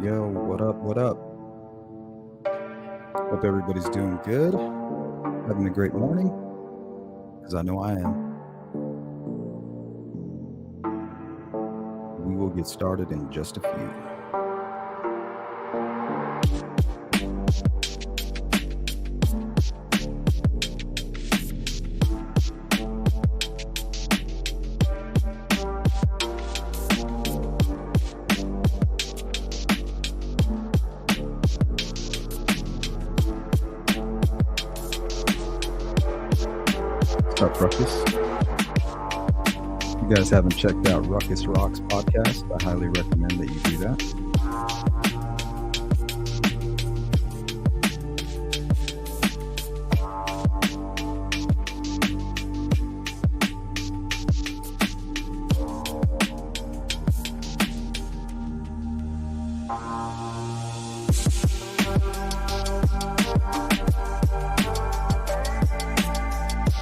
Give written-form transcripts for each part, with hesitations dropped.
Yo, what up? What up? Hope everybody's doing good. Having a great morning, because I know I am. We will get started in just a few. Out Ruckus. If you guys haven't checked out Ruckus Rocks podcast, I highly recommend that you do that.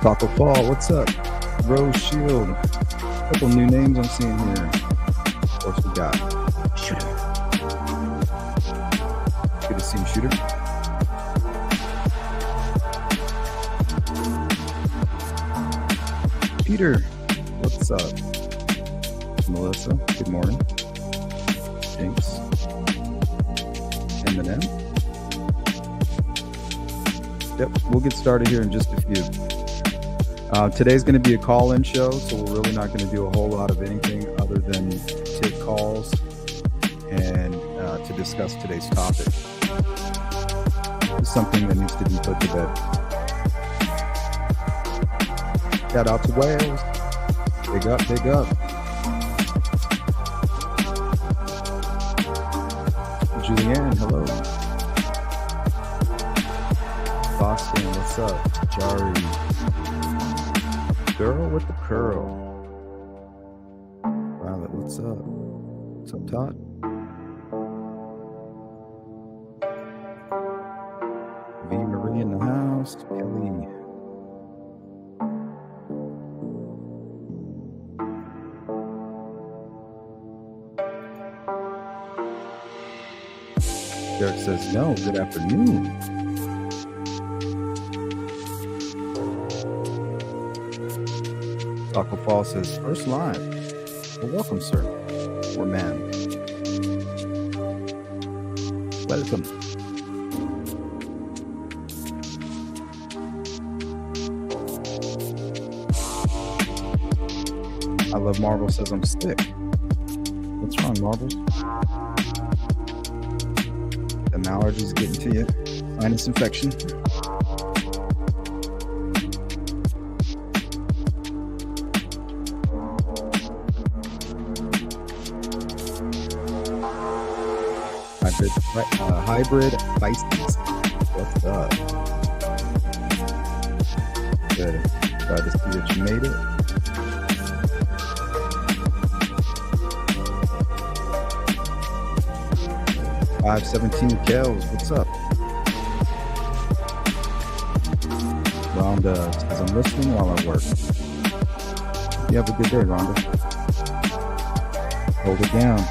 Taco Fall, what's up? Rose Shield. A couple new names I'm seeing here. Of course, we got Shooter. Good to see you, Shooter. Peter, what's up? Melissa, good morning. Jinx. Eminem. Yep, we'll get started here in just a few. Today's going to be a call-in show, so we're really not going to do a whole lot of anything other than take calls and to discuss today's topic. It's something that needs to be put to bed. Shout out to Wales. Big up, big up. Julianne, hello. Boston, what's up? Jari. Girl with the curl. Violet, what's up? What's up, Todd? V. Marie in the house. Kelly. Derek says no. Good afternoon. Taco Fall says, first line. Well, welcome, sir. Or ma'am. Welcome. I love Marvel says I'm sick. What's wrong, Marvel? Them allergies getting to you. Sinus infection. Hybrid Feisties. What's up? Good. Glad to see that you made it. $5.17 Kels, what's up? Rhonda says I'm listening while I work. You have a good day, Rhonda. Hold it down.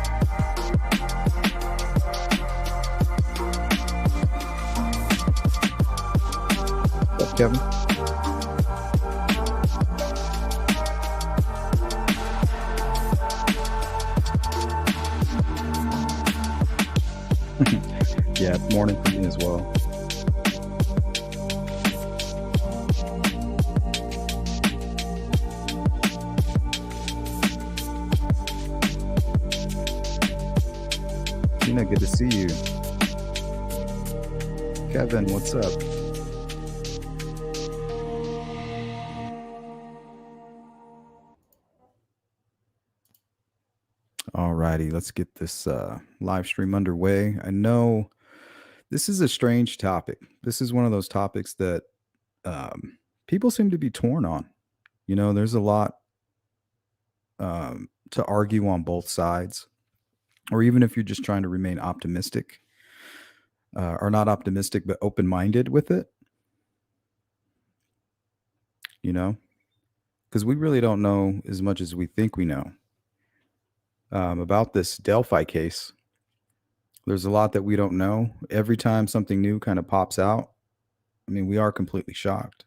Kevin. Yeah, morning for me as well. Tina, good to see you. Kevin, what's up? Alrighty, let's get this live stream underway. I know this is a strange topic. This is one of those topics that people seem to be torn on. You know, there's a lot to argue on both sides, or even if you're just trying to remain optimistic, or not optimistic, but open-minded with it, you know, because we really don't know as much as we think we know about this Delphi case. There's a lot that we don't know. Every time something new kind of pops out, I mean, we are completely shocked.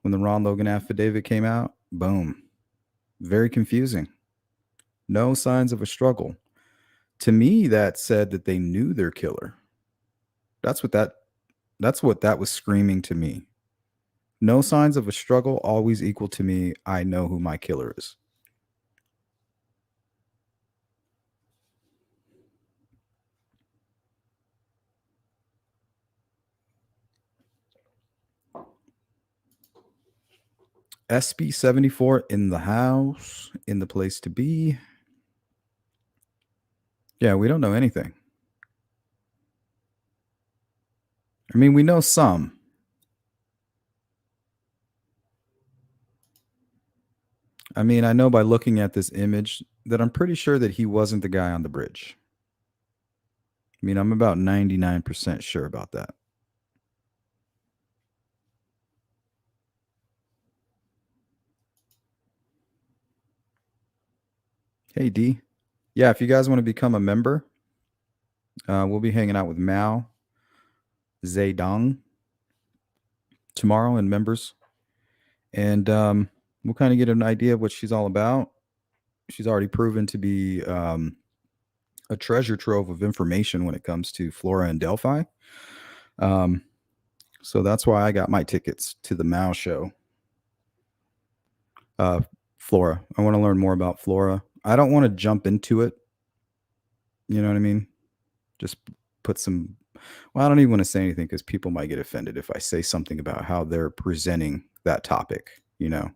When the Ron Logan affidavit came out, boom, very confusing. No signs of a struggle. To me, that said that they knew their killer. That's what that was screaming to me. No signs of a struggle always equal to me. I know who my killer is. SB74 in the house, in the place to be. Yeah, we don't know anything. I mean, we know some. I mean, I know by looking at this image that I'm pretty sure that he wasn't the guy on the bridge. I mean, I'm about 99% sure about that. Hey, D. Yeah, if you guys want to become a member, we'll be hanging out with Mao Zedong tomorrow and members. And we'll kind of get an idea of what she's all about. She's already proven to be a treasure trove of information when it comes to Flora and Delphi. So that's why I got my tickets to the Mao show. Flora. I want to learn more about Flora. I don't want to jump into it. You know what I mean? Just put some. Well, I don't even want to say anything because people might get offended if I say something about how they're presenting that topic, you know?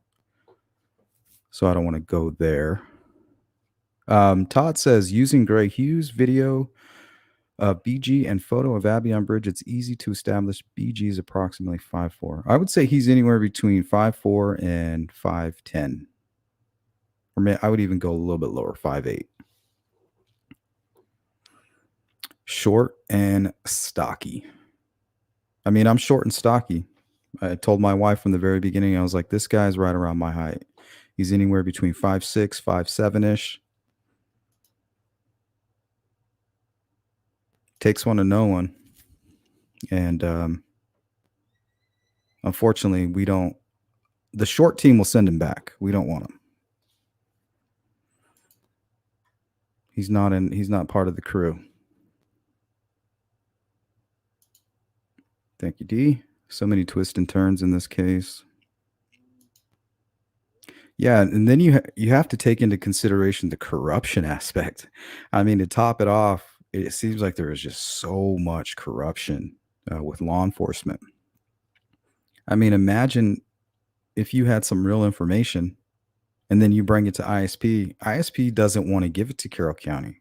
So I don't want to go there. Todd says using Gray Hughes video, BG and photo of Abby on bridge. It's easy to establish BG is approximately 5'4". I would say he's anywhere between 5'4" and 5'10". Or I would even go a little bit lower, 5'8". Short and stocky. I mean, I'm short and stocky. I told my wife from the very beginning, I was like, this guy's right around my height. He's anywhere between 5'6", 5'7"-ish. Takes one to know one. And unfortunately, we don't. The short team will send him back. We don't want him. He's not part of the crew. Thank you, D. So many twists and turns in this case. Yeah, and then you have to take into consideration the corruption aspect. I mean, to top it off, it seems like there is just so much corruption with law enforcement. I mean, imagine if you had some real information and then you bring it to ISP. ISP doesn't want to give it to Carroll County,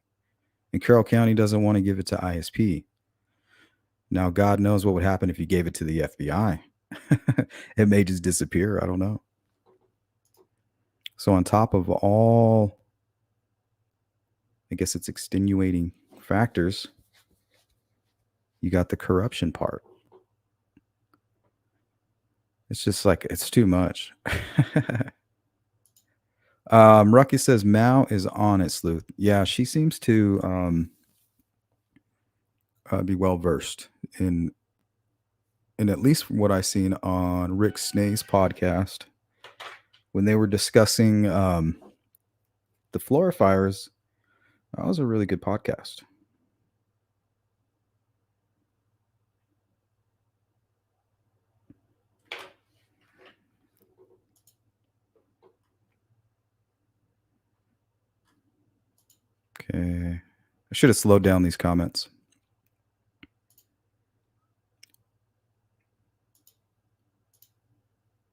and Carroll County doesn't want to give it to ISP. Now, God knows what would happen if you gave it to the FBI. It may just disappear. I don't know. So on top of all, I guess it's extenuating factors, you got the corruption part. It's just like, it's too much. Ruckus says Mao is on it, Sleuth. Yeah, she seems to be well versed in at least what I've seen on Rick Snay's podcast when they were discussing the Flora fires. That was a really good podcast. Okay. I should have slowed down these comments.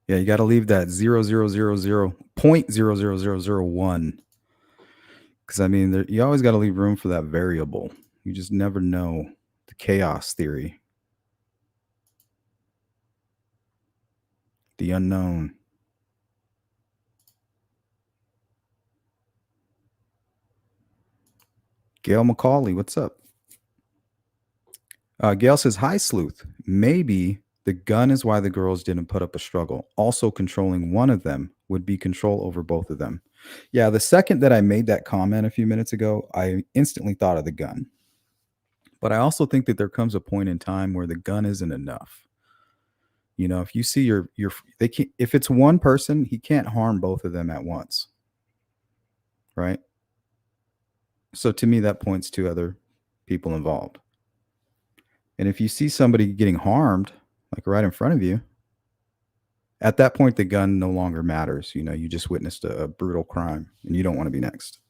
Yeah, you got to leave that 0.00001. Because, I mean, you always got to leave room for that variable. You just never know. The chaos theory. The unknown. Gail McCauley, what's up? Gail says, hi, Sleuth. Maybe the gun is why the girls didn't put up a struggle. Also, controlling one of them would be control over both of them. Yeah, the second that I made that comment a few minutes ago, I instantly thought of the gun. But I also think that there comes a point in time where the gun isn't enough. You know, if you see your they can't, if it's one person, he can't harm both of them at once, right? So to me, that points to other people involved. And if you see somebody getting harmed, like right in front of you, at that point, the gun no longer matters. You know, you just witnessed a brutal crime and you don't want to be next.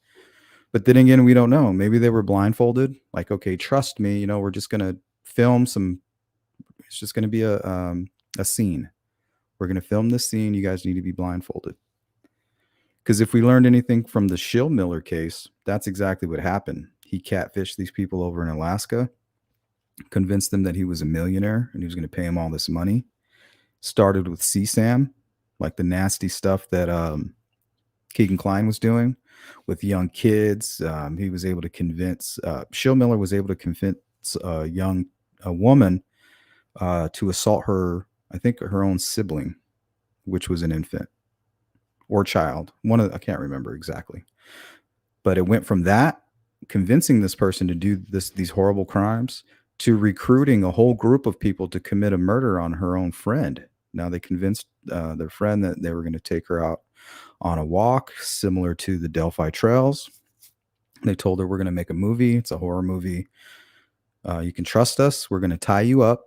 But then again, we don't know. Maybe they were blindfolded. Like, okay, trust me. You know, we're just gonna film some. It's just gonna be a scene. We're gonna film this scene. You guys need to be blindfolded. Because if we learned anything from the Shill Miller case, that's exactly what happened. He catfished these people over in Alaska, convinced them that he was a millionaire and he was going to pay them all this money. Started with CSAM, like the nasty stuff that Keegan Kline was doing with young kids. He was able to convince, Shill Miller was able to convince a woman to assault her, I think her own sibling, which was an infant or child. I can't remember exactly. But it went from that, convincing this person to do these horrible crimes, to recruiting a whole group of people to commit a murder on her own friend. Now they convinced their friend that they were going to take her out on a walk similar to the Delphi Trails. They told her, we're going to make a movie. It's a horror movie. You can trust us. We're going to tie you up.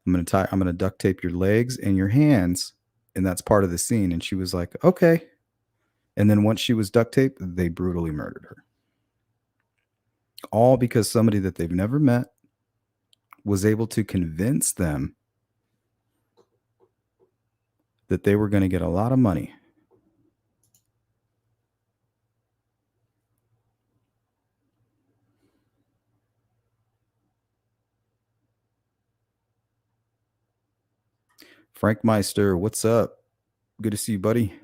I'm going to duct tape your legs and your hands. And that's part of the scene. And she was like, okay. And then once she was duct taped, they brutally murdered her. All because somebody that they've never met was able to convince them that they were going to get a lot of money. Frank Meister, what's up? Good to see you, buddy.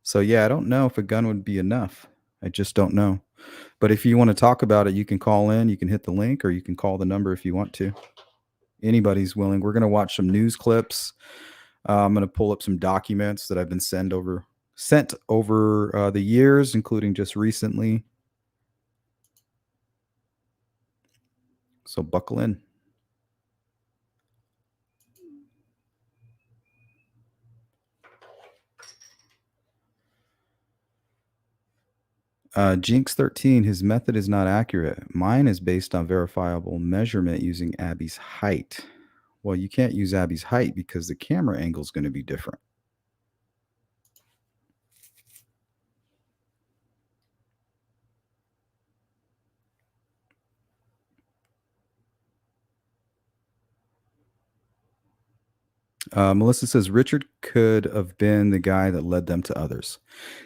So yeah, I don't know if a gun would be enough. I just don't know. But if you want to talk about it, you can call in, you can hit the link, or you can call the number if you want to. Anybody's willing. We're going to watch some news clips. I'm going to pull up some documents that I've been sent over the years, including just recently. So buckle in. Jinx 13, his method is not accurate. Mine is based on verifiable measurement using Abby's height. Well, you can't use Abby's height because the camera angle is going to be different. Melissa says Richard could have been the guy that led them to others.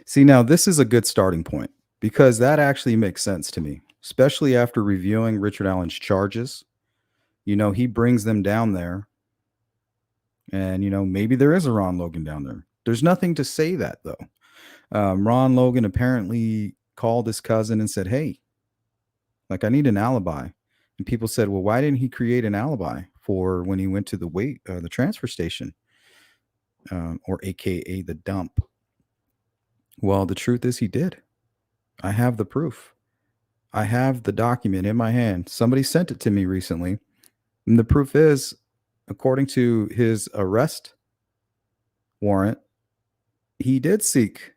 See, now this is a good starting point because that actually makes sense to me, especially after reviewing Richard Allen's charges. You know, he brings them down there. And, you know, maybe there is a Ron Logan down there. There's nothing to say that, though. Ron Logan apparently called his cousin and said, hey, like, I need an alibi. And people said, well, why didn't he create an alibi for when he went to the transfer station, or AKA the dump? Well, the truth is he did. I have the proof. I have the document in my hand. Somebody sent it to me recently. And the proof is, according to his arrest warrant, he did seek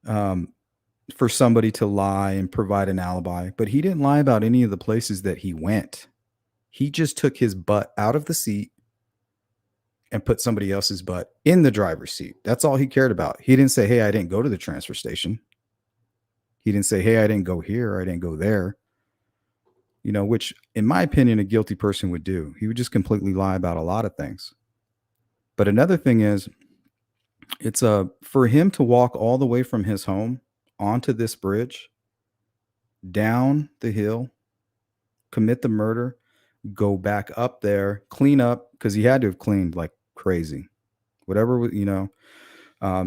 for somebody to lie and provide an alibi, but he didn't lie about any of the places that he went. He just took his butt out of the seat and put somebody else's butt in the driver's seat. That's all he cared about. He didn't say, hey, I didn't go to the transfer station. He didn't say, hey, I didn't go here, or I didn't go there. You know, which in my opinion, a guilty person would do. He would just completely lie about a lot of things. But another thing is, it's for him to walk all the way from his home onto this bridge, down the hill, commit the murder, go back up there, clean up, because he had to have cleaned like crazy. Whatever, you know.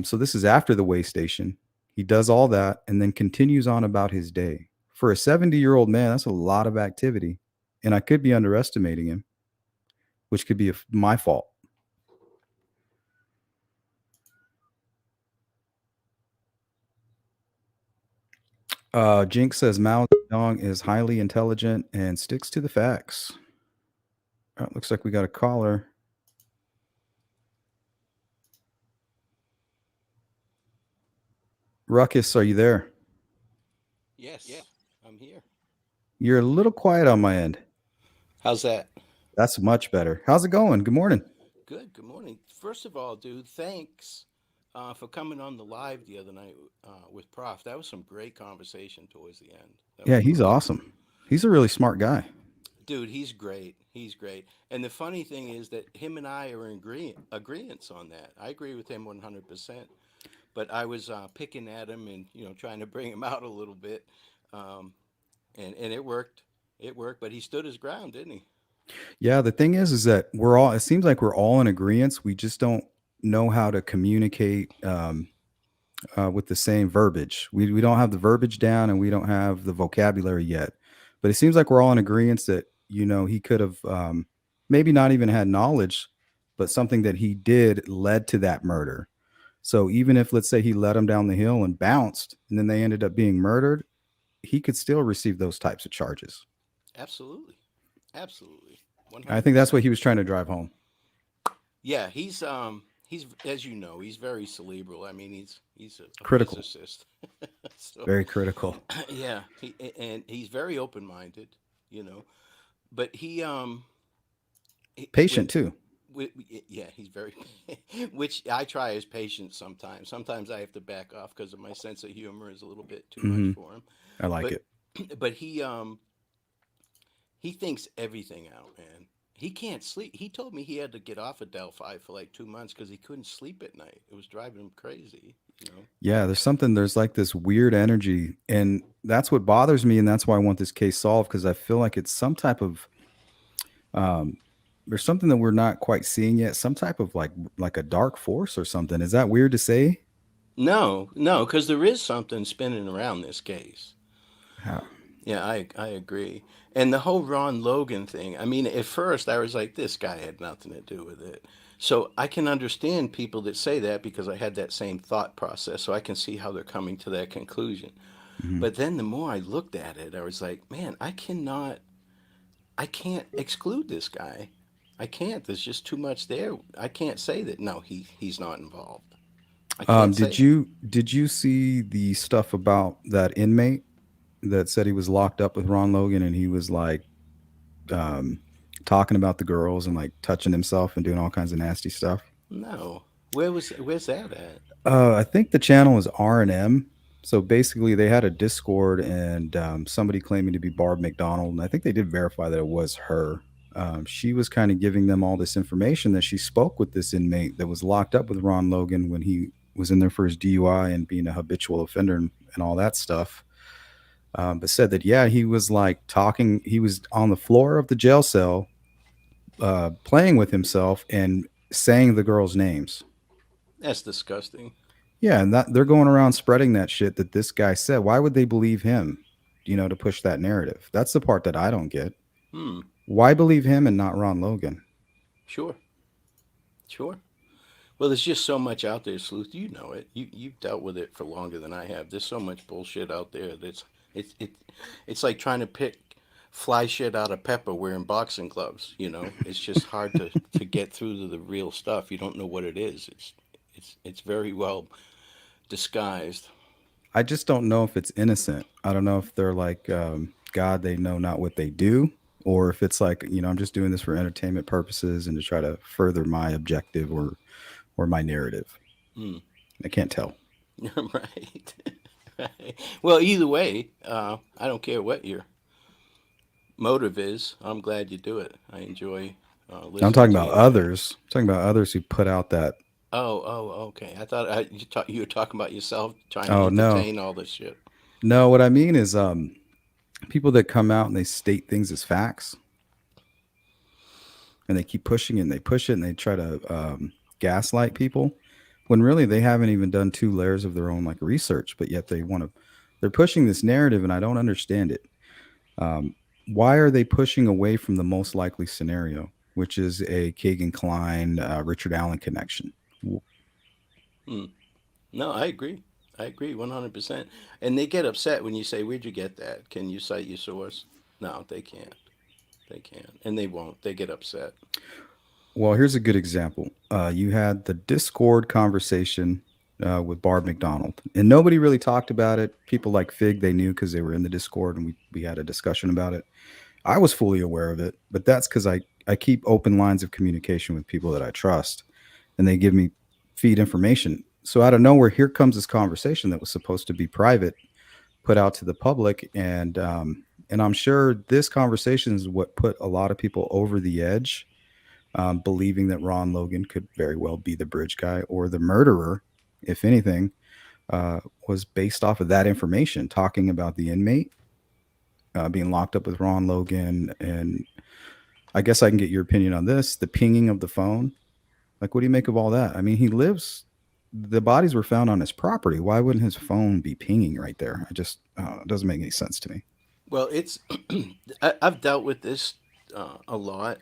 So this is after the way station. He does all that and then continues on about his day. For a 70-year-old man, that's a lot of activity. And I could be underestimating him, which could be my fault. Jinx says Mao Zedong is highly intelligent and sticks to the facts. Looks like we got a caller. Ruckus, are you there? Yes, I'm here. You're a little quiet on my end. How's that? That's much better. How's it going? Good morning. Good. Good morning. First of all, dude, thanks for coming on the live the other night with Prof. That was some great conversation towards the end. That Yeah, was he's awesome. awesome. He's a really smart guy. Dude, he's great. He's great. And the funny thing is that him and I are in agreements on that. I agree with him 100%. But I was picking at him and, trying to bring him out a little bit. Um, and it worked. It worked. But he stood his ground, didn't he? Yeah, the thing is that we're all. It seems like we're all in agreement. We just don't know how to communicate with the same verbiage. We don't have the verbiage down, and we don't have the vocabulary yet. But it seems like we're all in agreement that he could have maybe not even had knowledge, but something that he did led to that murder. So even if, let's say, he led them down the hill and bounced, and then they ended up being murdered, he could still receive those types of charges. Absolutely. Absolutely. I think that's what 100%. he was trying to drive home. Yeah, he's as you know, he's very cerebral. I mean, he's a Critical, physicist. So very critical, yeah, and he's very open-minded, you know. But patient too. with yeah, he's very which I try as patient sometimes. Sometimes I have to back off because of my sense of humor is a little bit too much Hmm. for him. I like But it. but he thinks everything out, man. He can't sleep. He told me he had to get off of Delphi for like 2 months because he couldn't sleep at night. It was driving him crazy, you know. Yeah, there's like this weird energy, and that's what bothers me, and that's why I want this case solved because I feel like it's some type of um, there's something that we're not quite seeing yet, some type of like a dark force or something. Is that weird to say? No, no, because there is something spinning around this case. How? Yeah, I agree. And the whole Ron Logan thing, I mean, at first I was like, this guy had nothing to do with it. So I can understand people that say that because I had that same thought process. So I can see how they're coming to that conclusion. Hmm. But then the more I looked at it, I was like, man, I can't exclude this guy. I can't. There's just too much there. I can't say that, no, he's not involved. I can't say Did it. you see the stuff about that inmate that said he was locked up with Ron Logan and he was like um, talking about the girls and like touching himself and doing all kinds of nasty stuff? No. Where's that at? I think the channel is R&M. So basically, they had a Discord and somebody claiming to be Barb McDonald, and I think they did verify that it was her. She was kind of giving them all this information that she spoke with this inmate that was locked up with Ron Logan when he was in there for his DUI and being a habitual offender and all that stuff. But said that yeah, he was like talking. He was on the floor of the jail cell, playing with himself and saying the girls' names. That's disgusting. Yeah, and that they're going around spreading that shit that this guy said. Why would they believe him? To push that narrative. That's the part that I don't get. Hmm. Why believe him and not Ron Logan? Sure. Sure. Well, there's just so much out there, Sleuth. You know it. You've dealt with it for longer than I have. There's so much bullshit out there that's it's it it's like trying to pick fly shit out of pepper wearing boxing gloves. You know, it's just hard to get through to the real stuff. You don't know what it is. It's very well disguised. I just don't know if it's innocent. I don't know if they're like God, they know not what they do, or if it's like I'm just doing this for entertainment purposes and to try to further my objective or my narrative. Hmm. I can't tell. Right. Right. Well, either way, I don't care what your motive is. I'm glad you do it. I enjoy I'm listening talking to about you do it. others. I'm talking about others who put out that. Oh, okay. I thought you were talking about yourself trying to Oh no, entertain all this shit. no. What I mean is, people that come out and they state things as facts and they keep pushing it and they push it and they try to gaslight people when really they haven't even done two layers of their own like research, but yet they're pushing this narrative and I don't understand it. um, why are they pushing away from the most likely scenario, which is a Kagan Klein Richard Allen connection? Hmm. No, I agree. I agree 100%. And they get upset when you say, "Where'd you get that? Can you cite your source?" No, they can't. They can't, and they won't. They get upset. Well, here's a good example. You had the Discord conversation with Barb McDonald, and nobody really talked about it. People like Fig, they knew because they were in the Discord, and we had a discussion about it. I was fully aware of it, but that's because I keep open lines of communication with people that I trust, and they give me feed information. So out of nowhere, here comes this conversation that was supposed to be private, put out to the public, and I'm sure this conversation is what put a lot of people over the edge, believing that Ron Logan could very well be the bridge guy or the murderer, if anything, was based off of that information, talking about the inmate being locked up with Ron Logan. And I guess I can get your opinion on this, the pinging of the phone. Like, what do you make of all that? I mean, the bodies were found on his property. Why wouldn't his phone be pinging right there? It doesn't make any sense to me. Well, it's I've dealt with this a lot.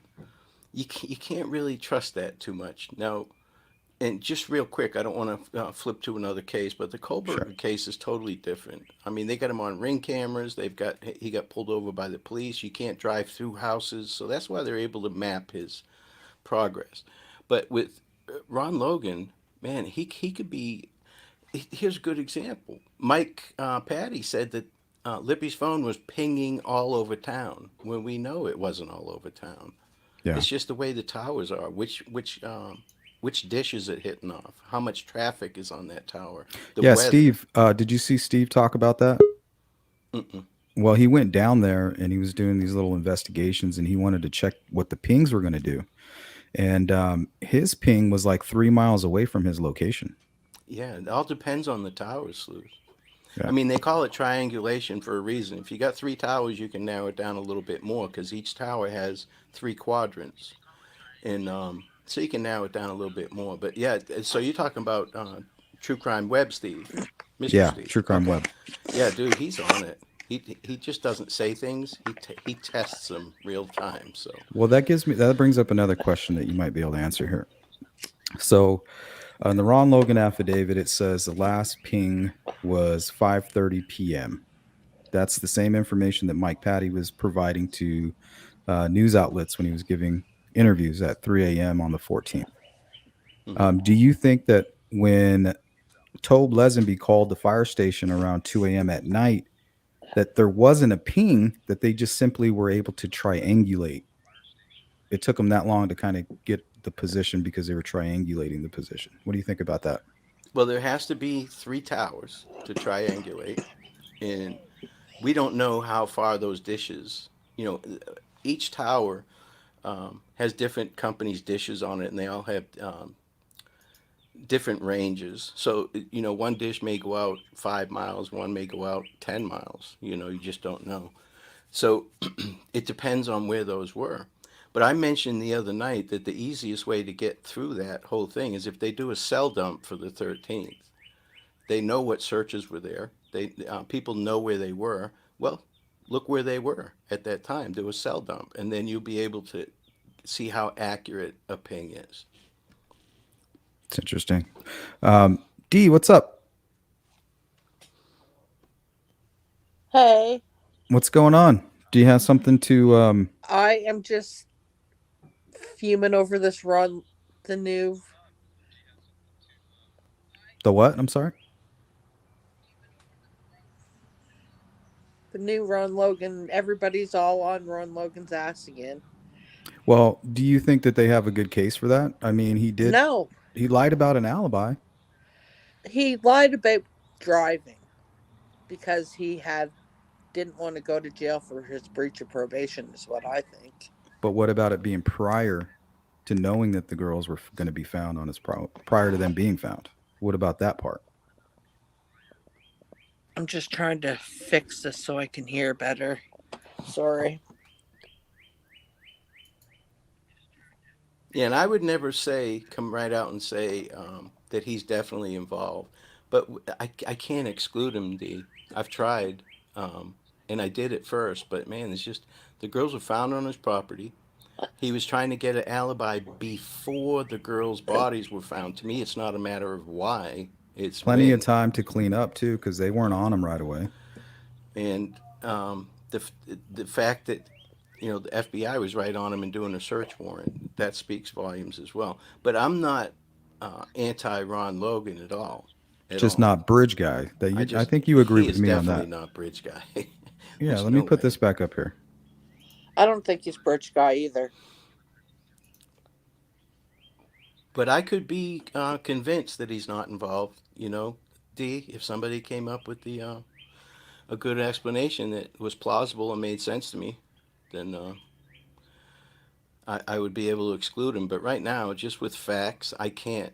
You can't really trust that too much. Now, and just real quick, I don't want to flip to another case, but the Sure. Kohlberger case is totally different. I mean, they got him on ring cameras. He got pulled over by the police. You can't drive through houses, so that's why they're able to map his progress. But with Ron Logan, man, he could be. Here's a good example. Mike Patty said that Lippy's phone was pinging all over town when we know it wasn't all over town. Yeah. It's just the way the towers are. Which dish is it hitting off? How much traffic is on that tower? The Yeah, weather. Steve, did you see Steve talk about that? Mm-mm. Well, he went down there and he was doing these little investigations and he wanted to check what the pings were going to do. And his ping was like 3 miles away from his location. Yeah, it all depends on the towers, Sleuth. I Yeah. mean, they call it triangulation for a reason. If you got three towers, you can narrow it down a little bit more because each tower has three quadrants, and so you can narrow it down a little bit more. But yeah, so you're talking about True Crime Web, Steve, Mr. Yeah. Steve. True Crime Okay, Web. yeah, dude, he's on it. He just doesn't say things. He tests them real time. So Well, that brings up another question that you might be able to answer here. So, in the Ron Logan affidavit, it says the last ping was 5:30 p.m. That's the same information that Mike Patty was providing to news outlets when he was giving interviews at 3 a.m. on the 14th. mhm. Do you think that when Tobe Lesenby called the fire station around 2 a.m. at night, that there wasn't a ping, that they just simply were able to triangulate? It took them that long to kind of get the position because they were triangulating the position. What do you think about that? Well, there has to be three towers to triangulate, and we don't know how far those dishes. You know, each tower has different companies' dishes on it, and they all have different ranges. So, one dish may go out 5 miles, one may go out 10 miles. You just don't know. So, it depends on where those were. But I mentioned the other night that the easiest way to get through that whole thing is if they do a cell dump for the 13th. They know what searches were there. People know where they were. Well, look where they were at that time. There was cell dump, and then you'll be able to see how accurate a ping is. It's interesting. D, what's up? Hey, What's going on? Do you have something to I am just fuming over the new, the what? I'm sorry. the new Ron Logan. Everybody's all on Ron Logan's ass again. Well, do you think that they have a good case for that? I mean, No, he lied about an alibi, he lied about driving because he had didn't want to go to jail for his breach of probation. Is what I think. but what about it being prior to knowing that the girls were going to be found on his prior to them being found? What about that part? I'm just trying to fix this so I can hear better. Sorry. Yeah, and I would never come right out and say that he's definitely involved. But I can't exclude him, D. I've tried, and I did at first, but man, it's just the girls were found on his property. He was trying to get an alibi before the girls' bodies were found. To me, it's not a matter of why. It's Plenty of when time to clean up too, because they weren't on him right away. and the fact that the FBI was right on him and doing a search warrant, that speaks volumes as well. But I'm not anti Ron Logan at all, at Just all. not bridge guy. That I I just think you agree he with is me on definitely that. not bridge guy. Yeah, There's let me no put way. this back up here. I don't think he's Birch guy either. But I could be convinced that he's not involved. D. If somebody came up with the a good explanation that was plausible and made sense to me, then I would be able to exclude him. But right now, just with facts, I can't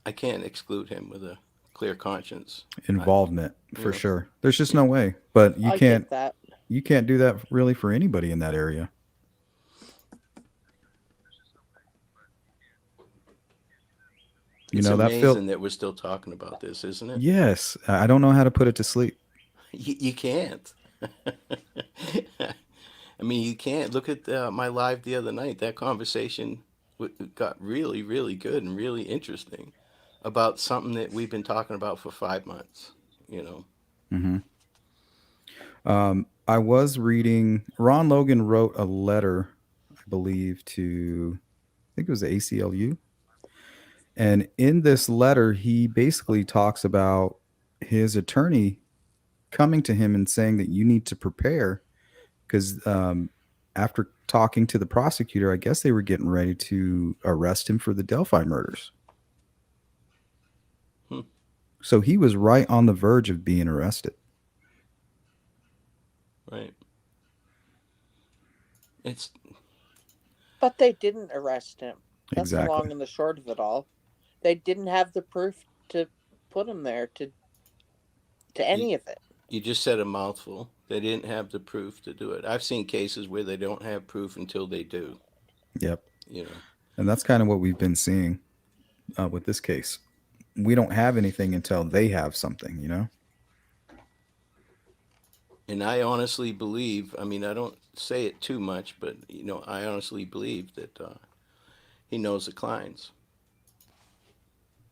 exclude him with a clear conscience. I, Involvement you for know, sure. There's just yeah, no way. But I get that. you can't do that really for anybody in that area. You it's know that feel. amazing that we're still talking about this, isn't it? Yes, I don't know how to put it to sleep. You can't. I mean, you can't. Look at my live the other night. That conversation got really, really good and really interesting about something that we've been talking about for 5 months. You know. Hmm. I was reading. Ron Logan wrote a letter, I believe, to I think it was the ACLU, and in this letter, he basically talks about his attorney coming to him and saying that you need to prepare because after talking to the prosecutor, I guess they were getting ready to arrest him for the Delphi murders. Hmm, So he was right on the verge of being arrested. right. It's But they didn't arrest him. That's the Exactly. long and the short of it all. They didn't have the proof to put him there to you, any of it. you just said a mouthful. They didn't have the proof to do it. I've seen cases where they don't have proof until they do. Yep. You know. And that's kind of what we've been seeing with this case. We don't have anything until they have something, you know? And I honestly believe. I mean, I don't say it too much, but I honestly believe that he knows the clients.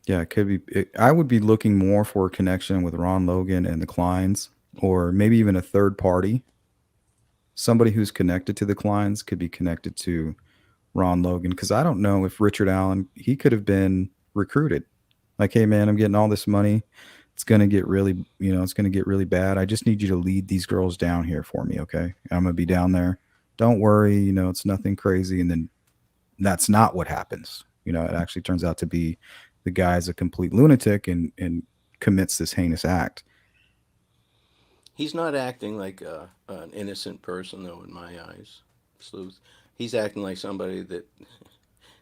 Yeah, it could be. I would be looking more for a connection with Ron Logan and the Kleins, or maybe even a third party. Somebody who's connected to the Kleins could be connected to Ron Logan. Because I don't know if Richard Allen, he could have been recruited. Like, hey, man, I'm getting all this money. It's going to get really, it's going to get really bad. I just need you to lead these girls down here for me, okay? I'm going to be down there. Don't worry, it's nothing crazy. And then that's not what happens. It actually turns out to be the guy's a complete lunatic and commits this heinous act. He's not acting like an innocent person, though, in my eyes, Sleuth. He's acting like somebody that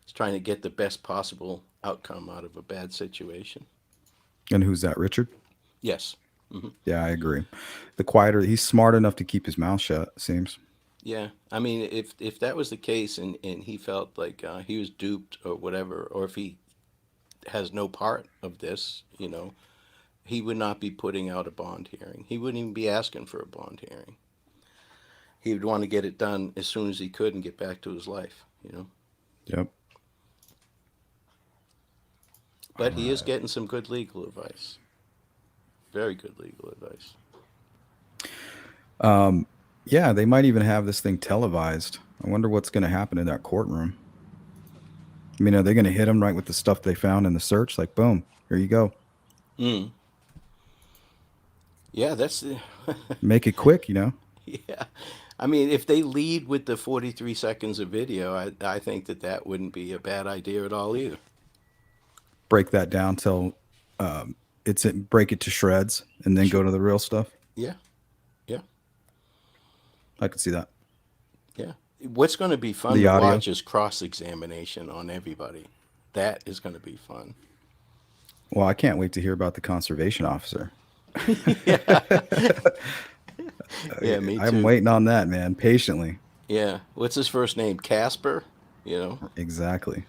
is trying to get the best possible outcome out of a bad situation. And who's that, Richard? Yes. Hmm. Yeah, I agree. The quieter, he's smart enough to keep his mouth shut, it seems. Yeah. I mean, if that was the case and he felt like he was duped or whatever, or if he has no part of this, he would not be putting out a bond hearing. He wouldn't even be asking for a bond hearing. He would want to get it done as soon as he could and get back to his life. Yep. All But he is right. getting some good legal advice. Very good legal advice. Yeah, they might even have this thing televised. I wonder what's going to happen in that courtroom. I mean, are they going to hit him right with the stuff they found in the search? Like, boom, here you go. Mm. Yeah, that's Make it quick. yeah. I mean, if they lead with the 43 seconds of video, I think that wouldn't be a bad idea at all either. Break that down till break it to shreds and then go Sure. to the real stuff. Yeah. Yeah. I could see that. Yeah. What's going to be fun The to audio. watch is cross examination on everybody. That is going to be fun. Well, I can't wait to hear about the conservation officer. Yeah. Yeah, me I'm too. waiting on that, man, patiently. Yeah. What's his first name? Casper? You know? Exactly.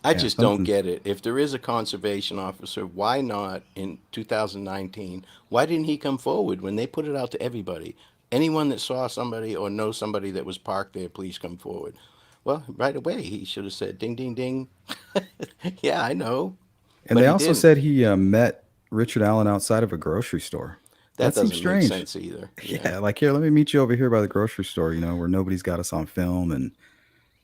I Yeah, just don't something. get it. If there is a conservation officer, why not in 2019? Why didn't he come forward when they put it out to everybody? Anyone that saw somebody or knows somebody that was parked there, please come forward. Well, right away he should have said, "Ding, ding, ding." Yeah, I know. And but they he also didn't. said he met Richard Allen outside of a grocery store. That That seems doesn't make strange. sense either. Yeah. Yeah, like here, let me meet you over here by the grocery store. Where nobody's got us on film, and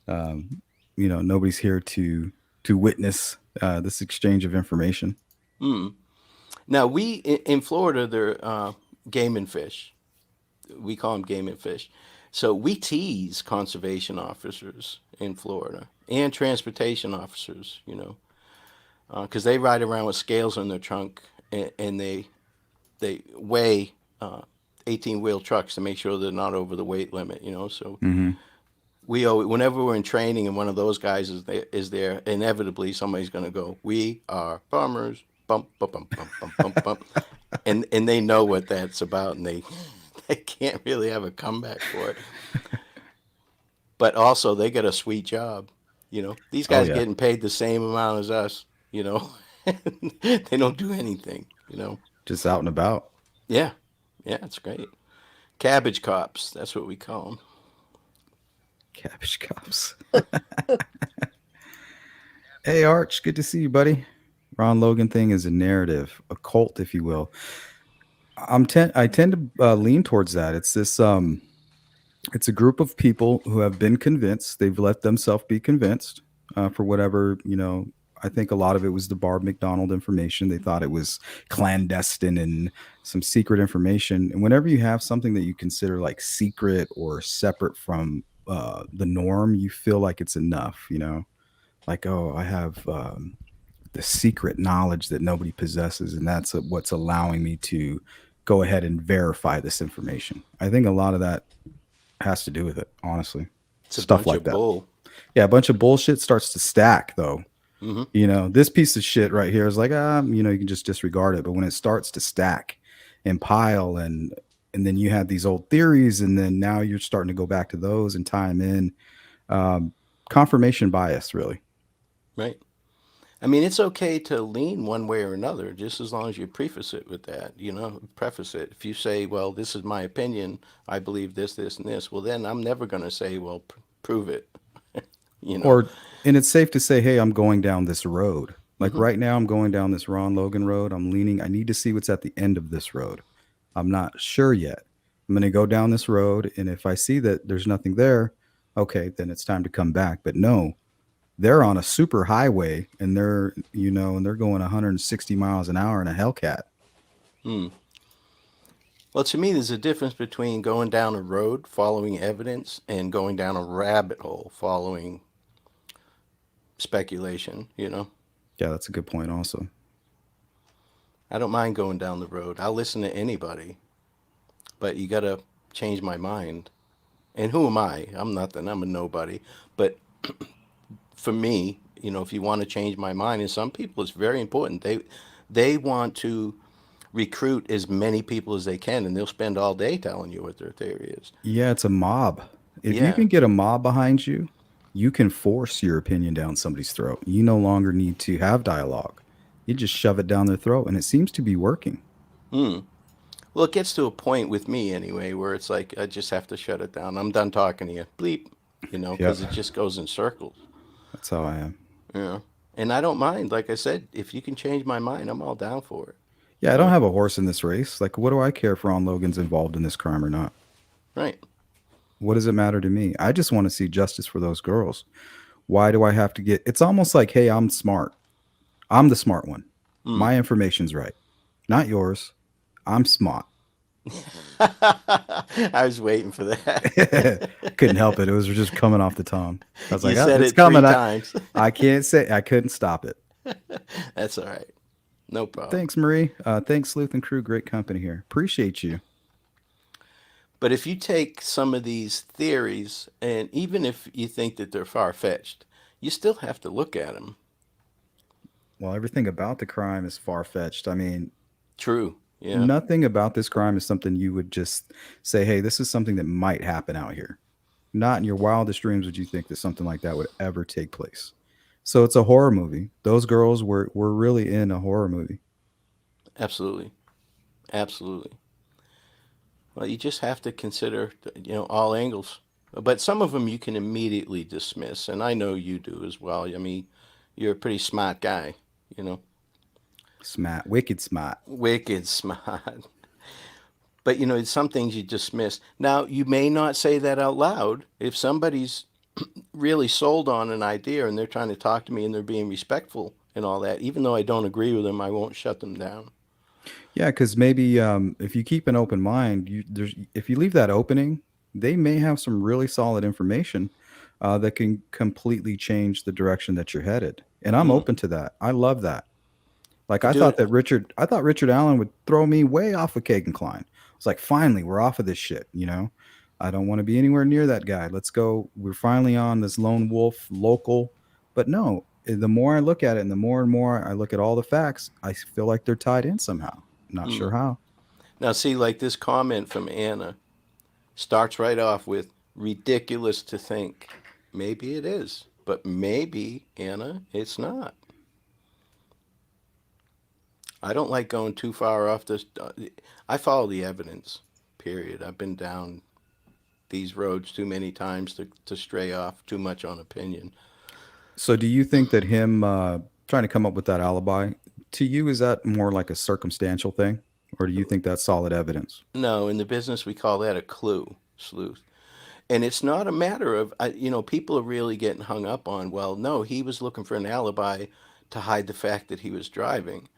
um, nobody's here to witness this exchange of information. Mm. Now in Florida, they're game and fish. We call them game and fish. So we tease conservation officers in Florida and transportation officers, because they ride around with scales in their trunk, and they weigh 18-wheel trucks to make sure they're not over the weight limit. So Hmm. whenever we're in training and one of those guys is there, inevitably somebody's going to go, "We are farmers." Bump, bump, bump, bump, bump, bump, bump, and they know what that's about, and they can't really have a comeback for it. But also, they get a sweet job. These Oh guys yeah, getting paid the same amount as us. You know, they don't do anything. just out and about. Yeah, yeah, it's great. Cabbage cops, that's what we call them. Cabbage cops. Hey Arch, good to see you, buddy. Ron Logan thing is a narrative, a cult, if you will. I tend to lean towards that. It's a group of people who have been convinced. They've let themselves be convinced for whatever. I think a lot of it was the Barb McDonald information. They thought it was clandestine and some secret information. And whenever you have something that you consider like secret or separate from the norm, you feel like it's enough. Like, oh, I have the secret knowledge that nobody possesses, and that's what's allowing me to go ahead and verify this information. I think a lot of that has to do with it, honestly. It's a Stuff bunch like of that. bull. Yeah, a bunch of bullshit starts to stack, though. Hmm. This piece of shit right here is like, you can just disregard it. But when it starts to stack and pile, and then you have these old theories, and then now you're starting to go back to those and tie them in. Um, Confirmation bias, really. Right. I mean, it's okay to lean one way or another, just as long as you preface it with that, preface it. If you say, well, this is my opinion, I believe this, this, and this, well, then I'm never going to say, well, prove it, you know. Or and it's safe to say, hey, I'm going down this road. Like Hmm. right now, I'm going down this Ron Logan road. I'm leaning. I need to see what's at the end of this road. I'm not sure yet. I'm going to go down this road, and if I see that there's nothing there, okay, then it's time to come back. But no, they're on a super highway, and they're going 160 miles an hour in a Hellcat. Hmm. Well, to me, there's a difference between going down a road following evidence and going down a rabbit hole following speculation. Yeah, that's a good point. Also, I don't mind going down the road. I'll listen to anybody, but you got to change my mind. And who am I? I'm nothing. I'm a nobody. But for me, if you want to change my mind, and some people, it's very important. They want to recruit as many people as they can, and they'll spend all day telling you what their theory is. yeah, it's a mob. If you Yeah, can get a mob behind you, you can force your opinion down somebody's throat. You no longer need to have dialogue. You just shove it down their throat, and it seems to be working. hmm. Well, it gets to a point with me anyway where it's like I just have to shut it down. I'm done talking to you. Bleep, Yep, because it just goes in circles. that's how I am. Yeah. And I don't mind. Like I said, if you can change my mind, I'm all down for it. Yeah, I You don't know? have a horse in this race. Like, what do I care if Ron Logan's involved in this crime or not? Right. What does it matter to me? I just want to see justice for those girls. Why do I have to get? It's almost like, hey, I'm smart. I'm the smart one. Mm. My information's right, not yours. I'm smart. I was waiting for that. Couldn't help it. It was just coming off the tongue. I was You like, oh, said it's it three coming. times. I can't say. I couldn't stop it. That's all right. No problem. Thanks, Marie. Thanks, Sleuth and Crew. Great company here. Appreciate you. But if you take some of these theories, and even if you think that they're far fetched, you still have to look at them. Well, everything about the crime is far fetched. I mean, True. Yeah. nothing about this crime is something you would just say, hey, this is something that might happen out here. Not in your wildest dreams would you think that something like that would ever take place. So it's a horror movie. Those girls were really in a horror movie. Absolutely. Absolutely. Well, you just have to consider, all angles. But some of them you can immediately dismiss, and I know you do as well. I mean, you're a pretty smart guy, you know. Smart, wicked smart. Wicked smart. But some things you dismiss. Now, you may not say that out loud. If somebody's really sold on an idea and they're trying to talk to me and they're being respectful and all that, even though I don't agree with them, I won't shut them down. Yeah, because maybe if you keep an open mind, if you leave that opening, they may have some really solid information that can completely change the direction that you're headed. And I'm Mm. open to that. I love that. Like I do. I thought Richard Allen would throw me way off of Kagan Klein. It's like finally we're off of this shit. I don't want to be anywhere near that guy. Let's go. We're finally on this lone wolf local. But no, the more I look at it, and the more I look at all the facts, I feel like they're tied in somehow. Not sure Mm. how. Now, see, like this comment from Anna starts right off with ridiculous to think. Maybe it is, but maybe, Anna, it's not. I don't like going too far off this. I follow the evidence, period. I've been down these roads too many times to stray off too much on opinion. So, do you think that him trying to come up with that alibi to you is that more like a circumstantial thing, or do you think that's solid evidence? No, in the business, we call that a clue, sleuth. And it's not a matter of, people are really getting hung up on, well, no, he was looking for an alibi to hide the fact that he was driving.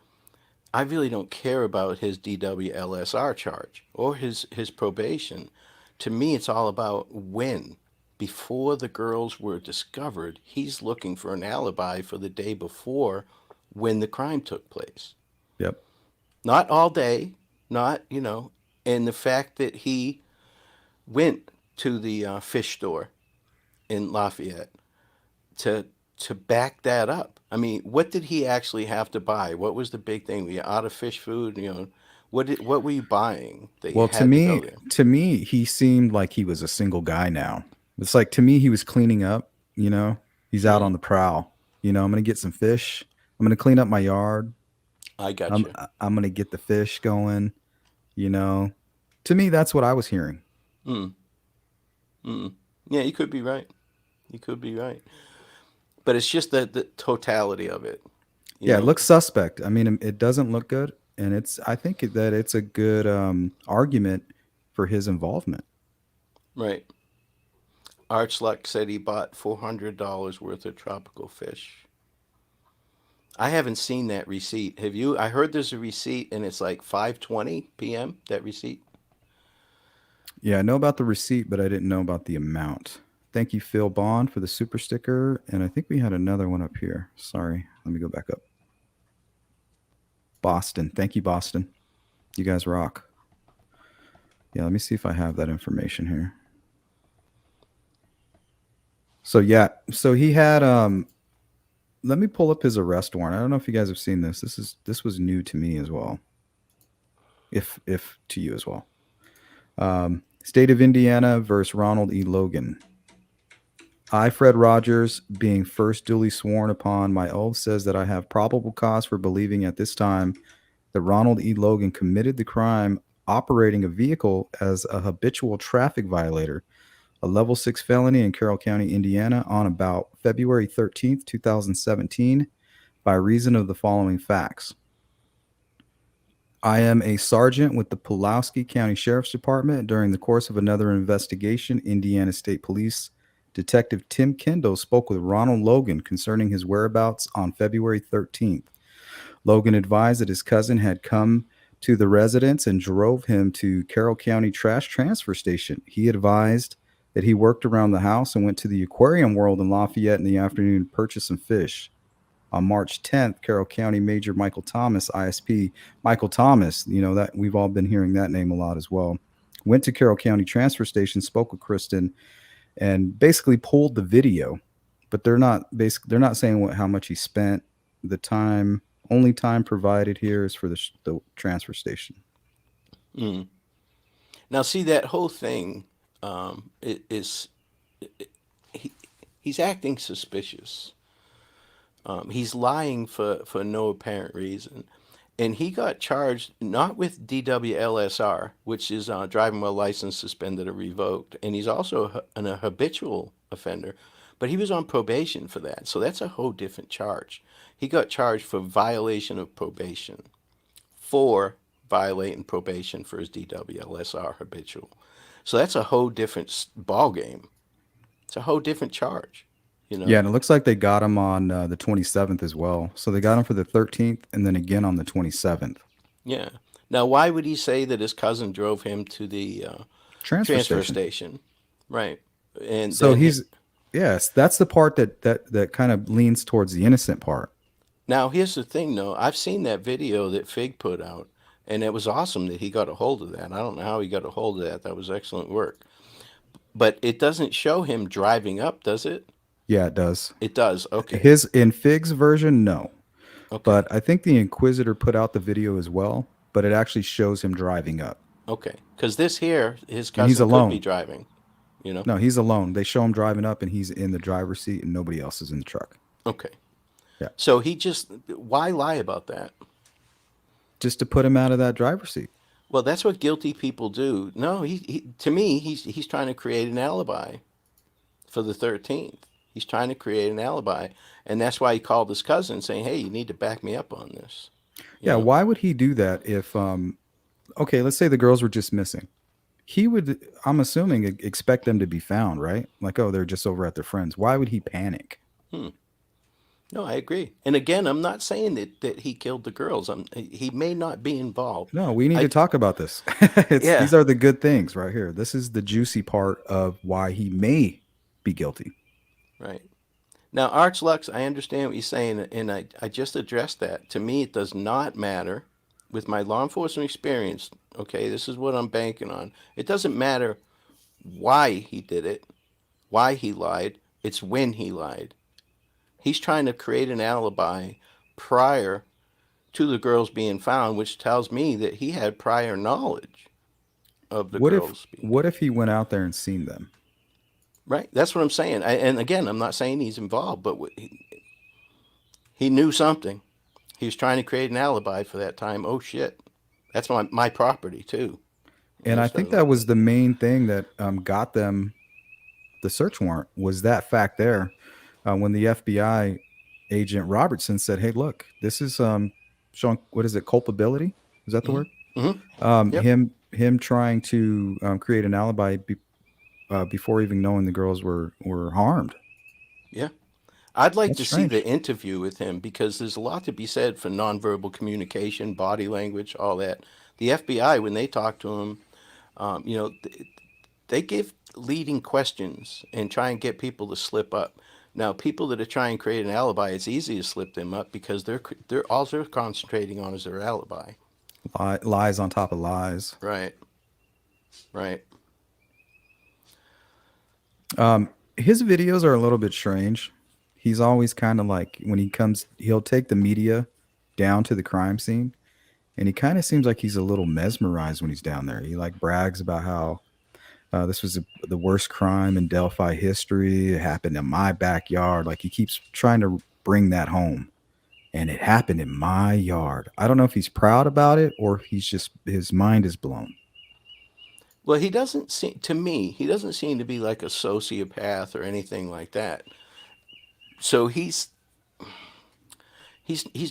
I really don't care about his DWLSR charge or his probation. To me, it's all about when. Before the girls were discovered, he's looking for an alibi for the day before when the crime took place. Yep. Not all day, not, and the fact that he went to the fish store in Lafayette to to back that up. I mean, what did he actually have to buy? What was the big thing? Were you out of fish food? What were you buying that you Well, had to go there? to me, he seemed like he was a single guy now. It's like to me, he was cleaning up. He's out Mm, on the prowl. I'm gonna get some fish. I'm gonna clean up my yard. I got I'm you. I'm gonna get the fish going. You know, to me, that's what I was hearing. Mm, mm. Yeah, you could be right. You could be right. But it's just the totality of it. You Yeah, it know, looks suspect. I mean, it doesn't look good, and I think that it's a good argument for his involvement. right. Archluck said he bought $400 worth of tropical fish. I haven't seen that receipt. Have you? I heard there's a receipt and it's like 5:20 p.m. That receipt. Yeah, I know about the receipt, but I didn't know about the amount. Thank you, Phil Bond, for the super sticker, and I think we had another one up here. Sorry, let me go back up. Boston, thank you, Boston. You guys rock. Yeah, let me see if I have that information here. So yeah, so he had let me pull up his arrest warrant. I don't know if you guys have seen this. This was new to me as well. If to you as well. State of Indiana versus Ronald E. Logan. I, Fred Rogers, being first duly sworn upon my oath, says that I have probable cause for believing at this time that Ronald E. Logan committed the crime operating a vehicle as a habitual traffic violator, a level 6 felony in Carroll County, Indiana, on about February 13th, 2017, by reason of the following facts. I am a sergeant with the Pulaski County Sheriff's Department. During the course of another investigation, Indiana State Police Detective Tim Kendall spoke with Ronald Logan concerning his whereabouts on February 13th. Logan advised that his cousin had come to the residence and drove him to Carroll County Trash Transfer Station. He advised that he worked around the house and went to the Aquarium World in Lafayette in the afternoon to purchase some fish. On March 10th, Carroll County Major Michael Thomas, ISP. Michael Thomas, that we've all been hearing that name a lot as well, went to Carroll County Transfer Station, spoke with Kristen, and basically pulled the video. But they're not saying how much he spent. The only time provided here is for the transfer station. Mm. Now, see that whole thing is he, he's acting suspicious. He's lying for no apparent reason. And he got charged not with DWLSR, which is driving while license suspended or revoked, and he's also a habitual offender, but he was on probation for that. So that's a whole different charge. He got charged for violation of probation for violating probation for his DWLSR habitual. So that's a whole different ball game. It's a whole different charge, you know? Yeah, and it looks like they got him on the 27th as well. So they got him for the 13th and then again on the 27th. Yeah. Now, why would he say that his cousin drove him to the transfer station? Right. And So then yes, that's the part that kind of leans towards the innocent part. now here's the thing, though. I've seen that video that Fig put out, and it was awesome that he got a hold of that. I don't know how he got a hold of that. That was excellent work. But it doesn't show him driving up, does it? Yeah, it does. It does. Okay. His in Fig's version, no. Okay. But I think the Inquisitor put out the video as well, but it actually shows him driving up. Okay. Because this here, his And cousin he's could alone. be driving, you know? No, he's alone. They show him driving up and he's in the driver's seat and nobody else is in the truck. Okay. Yeah. So why lie about that? Just to put him out of that driver's seat. Well, that's what guilty people do. No, to me, he's trying to create an alibi for the 13th. He's trying to create an alibi, and that's why he called his cousin saying, "Hey, you need to back me up on this." Yeah, why would he do that if okay, let's say the girls were just missing. He would, I'm assuming, expect them to be found, right? Like, oh, they're just over at their friends. Why would he panic? No, I agree. And again, I'm not saying that he killed the girls. He may not be involved. No, we need to talk about this. Yeah. These are the good things right here. This is the juicy part of why he may be guilty. Right. Now, Arch Lux, I understand what you're saying, and I just addressed that. To me, it does not matter. With my law enforcement experience, okay, this is what I'm banking on. It doesn't matter why he did it, why he lied. It's when he lied. He's trying to create an alibi prior to the girls being found, which tells me that he had prior knowledge of the girls. What if he went out there and seen them? Right. That's what I'm saying. And again, I'm not saying he's involved, but he knew something. He was trying to create an alibi for that time. Oh, shit. That's my property, too. And I think that was the main thing that got them the search warrant, was that fact there. When the FBI agent Robertson said, "Hey, look, this is showing, what is it, culpability? Is that the word?" Mm-hmm. Yep. Him trying to create an alibi before even knowing the girls were harmed. Yeah. I'd like That's to strange. see the interview with him, because there's a lot to be said for nonverbal communication, body language, all that. The FBI, when they talk to him, they give leading questions and try and get people to slip up. Now, people that are trying to create an alibi, it's easy to slip them up because they're all they're concentrating on is their alibi. Lies on top of lies. Right. Right. His videos are a little bit strange. He's always kind of like, when he comes, he'll take the media down to the crime scene, and he kind of seems like he's a little mesmerized when he's down there. He like brags about how this was the worst crime in Delphi history. It happened in my backyard. Like, he keeps trying to bring that home, and it happened in my yard. I don't know if he's proud about it or if his mind is blown. Well, he doesn't seem to be like a sociopath or anything like that. So he's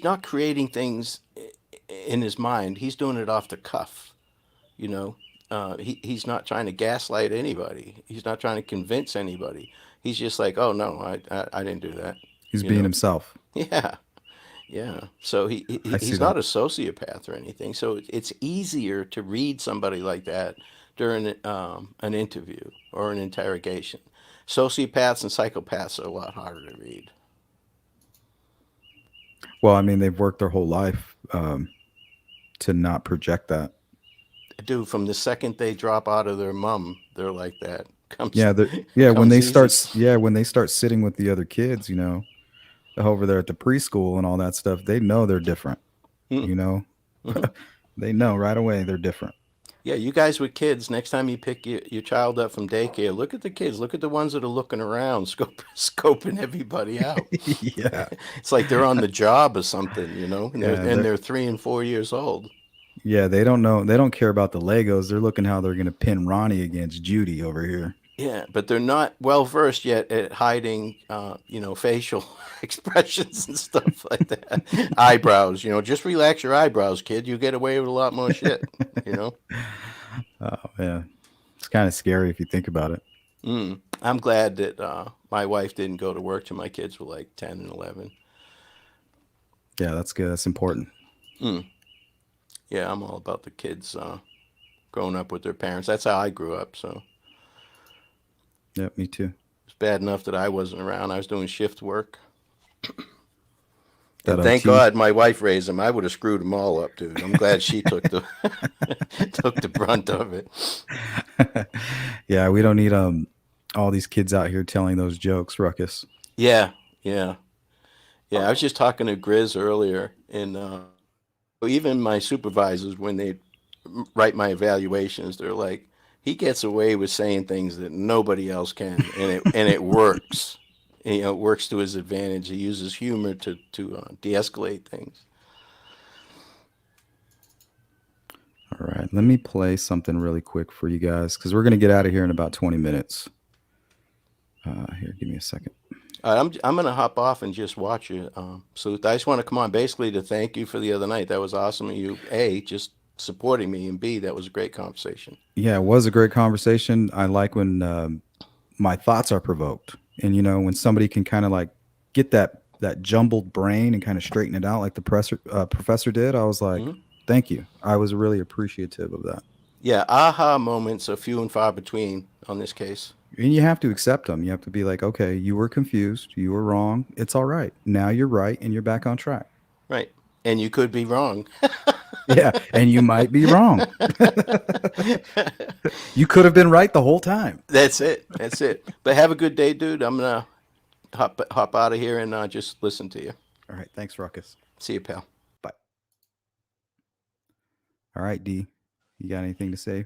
not creating things in his mind. He's doing it off the cuff, you know. He's not trying to gaslight anybody. He's not trying to convince anybody. He's just like, oh no, I didn't do that. He's being himself. Yeah, yeah. So he's not a sociopath or anything. So it's easier to read somebody like that during an interview or an interrogation. Sociopaths and psychopaths are a lot harder to read. Well, I mean, they've worked their whole life to not project that. Dude, from the second they drop out of their mom, they're like that. When they start sitting with the other kids, over there at the preschool and all that stuff, they know they're different. Mm-hmm. They know right away they're different. Yeah, you guys with kids, next time you pick your child up from daycare, look at the kids. Look at the ones that are looking around, scoping everybody out. Yeah. It's like they're on the job or something, and they're 3 and 4 years old. Yeah, they don't know. They don't care about the Legos. They're looking how they're going to pin Ronnie against Judy over here. Yeah, but they're not well versed yet at hiding, facial expressions and stuff like that. Eyebrows, just relax your eyebrows, kid. You get away with a lot more shit, you know? Oh man, it's kind of scary if you think about it. I'm glad that my wife didn't go to work till my kids were like 10 and 11. Yeah, that's good. That's important. Yeah, I'm all about the kids growing up with their parents. That's how I grew up, so Yeah, me too. it's bad enough that I wasn't around. I was doing shift work. That And thank OT. God my wife raised them. I would have screwed them all up, dude. I'm glad she took the took the brunt of it. Yeah, we don't need all these kids out here telling those jokes, Ruckus. Yeah, yeah, yeah. I was just talking to Grizz earlier, and even my supervisors, when they write my evaluations, they're like, he gets away with saying things that nobody else can, and it works. It works to his advantage. He uses humor to de-escalate things. All right, let me play something really quick for you guys because we're going to get out of here in about 20 minutes. Here, give me a second. I'm gonna hop off and just watch you, Sleuth. I just want to come on basically to thank you for the other night. That was awesome. And you, A, just supporting me, and B, that was a great conversation. Yeah, it was a great conversation. I like when my thoughts are provoked, and when somebody can kind of like get that jumbled brain and kind of straighten it out, like the professor did. I was like, thank you. I was really appreciative of that. Yeah, aha moments are few and far between on this case. And you have to accept them. You have to be like, okay, you were confused, you were wrong. It's all right. Now you're right, and you're back on track. Right, and you could be wrong. Yeah, and you might be wrong. You could have been right the whole time. That's it. That's it. But have a good day, dude. I'm gonna hop out of here and just listen to you. All right, thanks, Ruckus. See you, pal. Bye. All right, D, you got anything to say?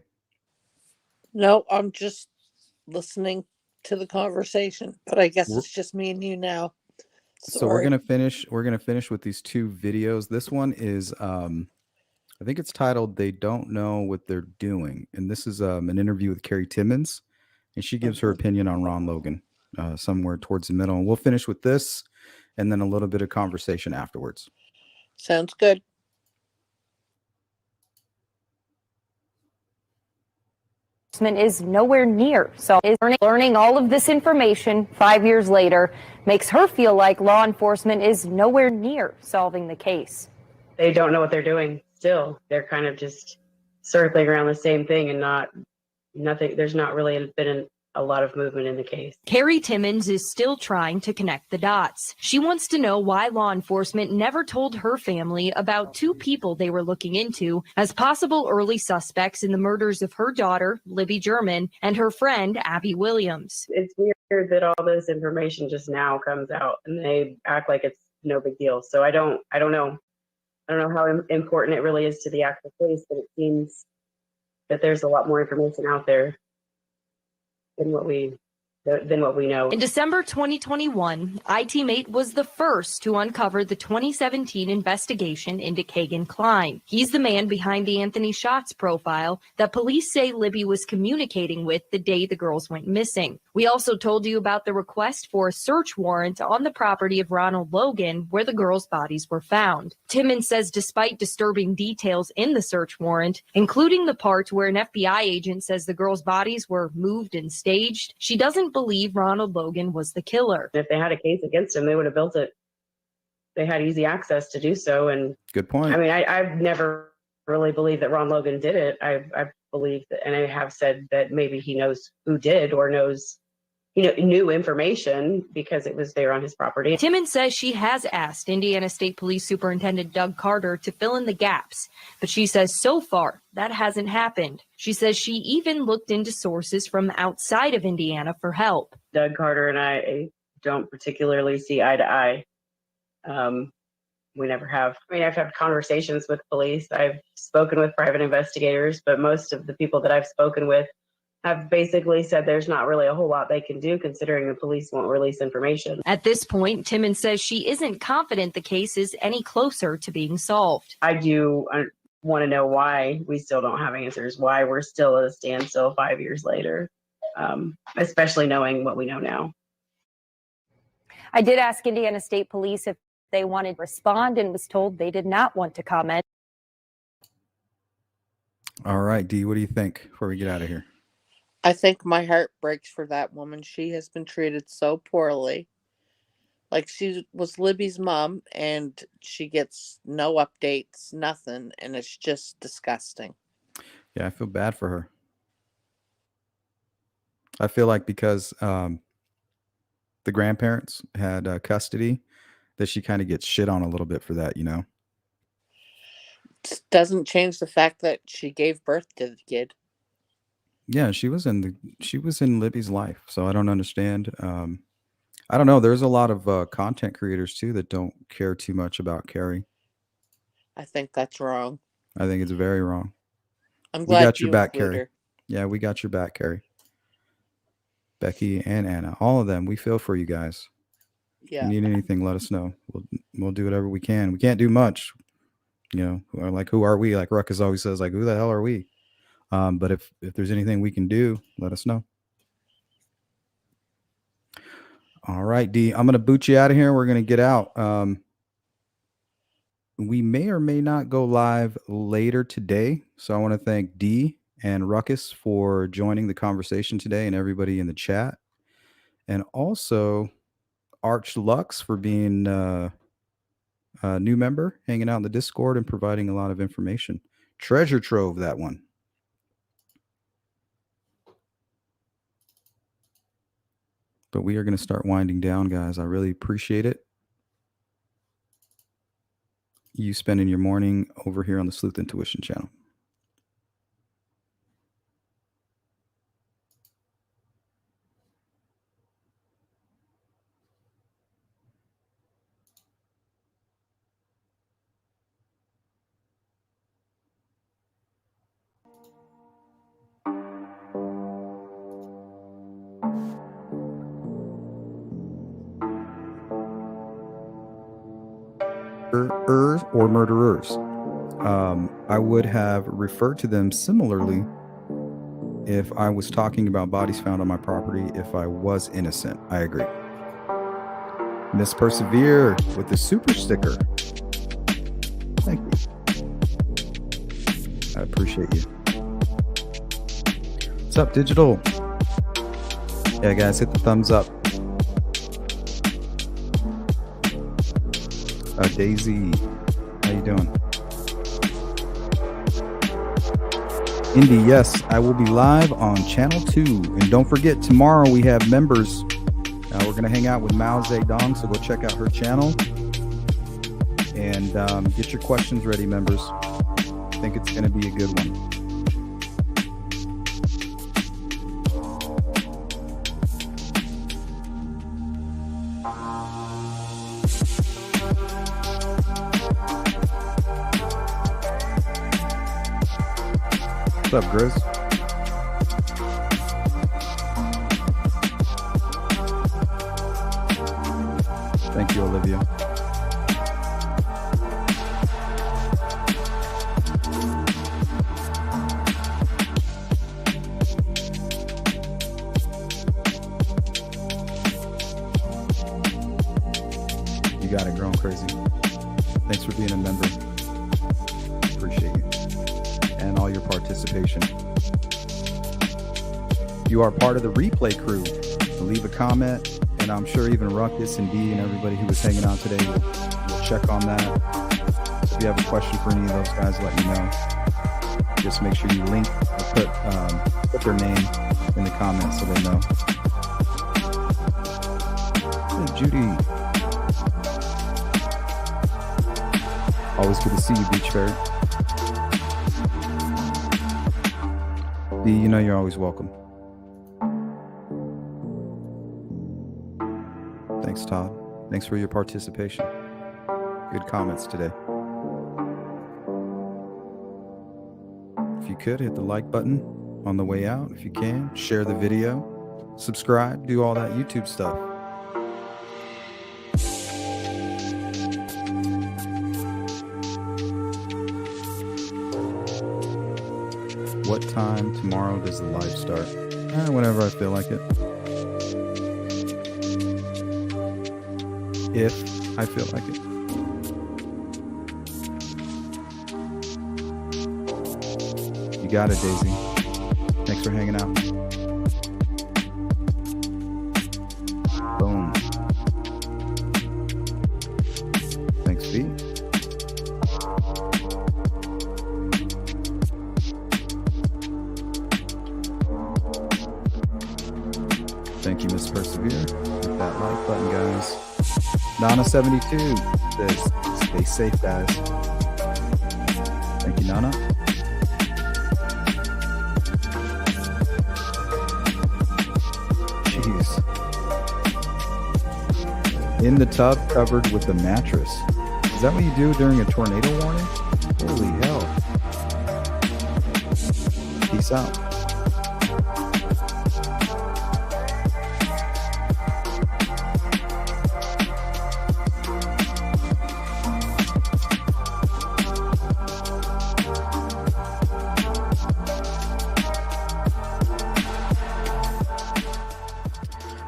No, I'm just listening to the conversation, but I guess it's just me and you now. So we're gonna finish with these two videos. This one is I think it's titled "They Don't Know What They're Doing," and this is an interview with Carrie Timmons, and she gives her opinion on Ron Logan somewhere towards the middle. And we'll finish with this, and then a little bit of conversation afterwards. Sounds good. Is nowhere near. So learning all of this information 5 years later makes her feel like law enforcement is nowhere near solving the case. They don't know what they're doing still. They're kind of just circling around the same thing and nothing. There's not really been a lot of movement in the case. Carrie Timmons is still trying to connect the dots. She wants to know why law enforcement never told her family about two people they were looking into as possible early suspects in the murders of her daughter, Libby German, and her friend, Abby Williams. It's weird that all this information just now comes out and they act like it's no big deal. So I don't know. I don't know how important it really is to the actual case, but it seems that there's a lot more information out there than what we know. In December 2021, iTeammate was the first to uncover the 2017 investigation into Kagan Klein. He's the man behind the Anthony Schatz profile that police say Libby was communicating with the day the girls went missing. We also told you about the request for a search warrant on the property of Ronald Logan, where the girls' bodies were found. Timmons says despite disturbing details in the search warrant, including the part where an FBI agent says the girls' bodies were moved and staged, she doesn't believe Ronald Logan was the killer. If they had a case against him, they would have built it. They had easy access to do so. And good point. I mean, I've never really believed that Ron Logan did it. I believe that, and I have said that maybe he knows who did or knows, knew information because it was there on his property. Timmons says she has asked Indiana State Police Superintendent Doug Carter to fill in the gaps, but she says so far that hasn't happened. She says she even looked into sources from outside of Indiana for help. Doug Carter and I don't particularly see eye to eye. We never have. I mean, I've had conversations with police. I've spoken with private investigators, but most of the people that I've spoken with have basically said there's not really a whole lot they can do considering the police won't release information. At this point, Timmons says she isn't confident the case is any closer to being solved. I do want to know why we still don't have answers, why we're still at a standstill 5 years later. especially knowing what we know now. I did ask Indiana State Police if they wanted to respond and was told they did not want to comment. All right, Dee, what do you think before we get out of here? I think my heart breaks for that woman. She has been treated so poorly. Like, she was Libby's mom, and she gets no updates, nothing, and it's just disgusting. Yeah, I feel bad for her. I feel like because the grandparents had custody, that she kind of gets shit on a little bit for that, you know? It doesn't change the fact that she gave birth to the kid. Yeah, she was in Libby's life, so I don't understand. I don't know. There's a lot of content creators too that don't care too much about Carrie. I think that's wrong. I think it's very wrong. I'm glad we got your you back, include Carrie. her. Yeah, we got your back, Carrie. Becky and Anna, all of them. We feel for you guys. Yeah. If you need anything, let us know. We'll do whatever we can. We can't do much, you know. Like, who are we? Like Ruckus always says, like, who the hell are we? But if there's anything we can do, let us know. All right, Dee, I'm gonna boot you out of here. We're gonna get out. We may or may not go live later today, so I want to thank Dee and Ruckus for joining the conversation today, and everybody in the chat, and also Arch Lux for being a new member, hanging out in the Discord and providing a lot of information. Treasure trove, that one. But we are going to start winding down, guys. I really appreciate it. You spending your morning over here on the Sleuth Intuition channel. Or murderers. I would have referred to them similarly if I was talking about bodies found on my property if I was innocent. I agree. Miss Persevere with the super sticker. Thank you. I appreciate you. What's up, Digital? Yeah, guys, hit the thumbs up. Daisy, how you doing? Indy, yes, I will be live on Channel 2. And don't forget, tomorrow we have members. We're going to hang out with Mao Zedong, so go check out her channel. And get your questions ready, members. I think it's going to be a good one. What's up, Grizz? Thank you, Olivia. You got it, Grown Crazy. Thanks for being a member. Appreciate you. And all your participation. If you are part of the replay crew, leave a comment, and I'm sure even Ruckus and Dee and everybody who was hanging out today will check on that. So if you have a question for any of those guys, let me know. Just make sure you link or put their name in the comments so they know. Hey, Judy. Always good to see you, Beach Fairy. D, you know you're always welcome. Thanks, Todd. Thanks for your participation. Good comments today. If you could, hit the like button on the way out. If you can, share the video, subscribe, do all that YouTube stuff. What time tomorrow does the live start? Whenever I feel like it. If I feel like it. You got it, Daisy. Thanks for hanging out. Boom. Thanks, V. Thank you, Miss Persevere. Hit that like button, guys. Nana72 says, stay safe, guys. Thank you, Nana. Jeez. In the tub, covered with a mattress. Is that what you do during a tornado warning? Holy hell. Peace out.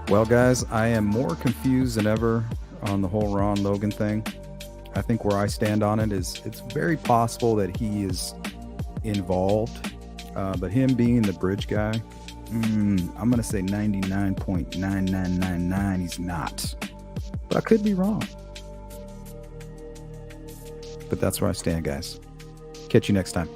Well, guys, I am more confused than ever on the whole Ron Logan thing. I think where I stand on it is it's very possible that he is involved, but him being the bridge guy, I'm going to say 99.9999 he's not. But I could be wrong. But that's where I stand, guys. Catch you next time.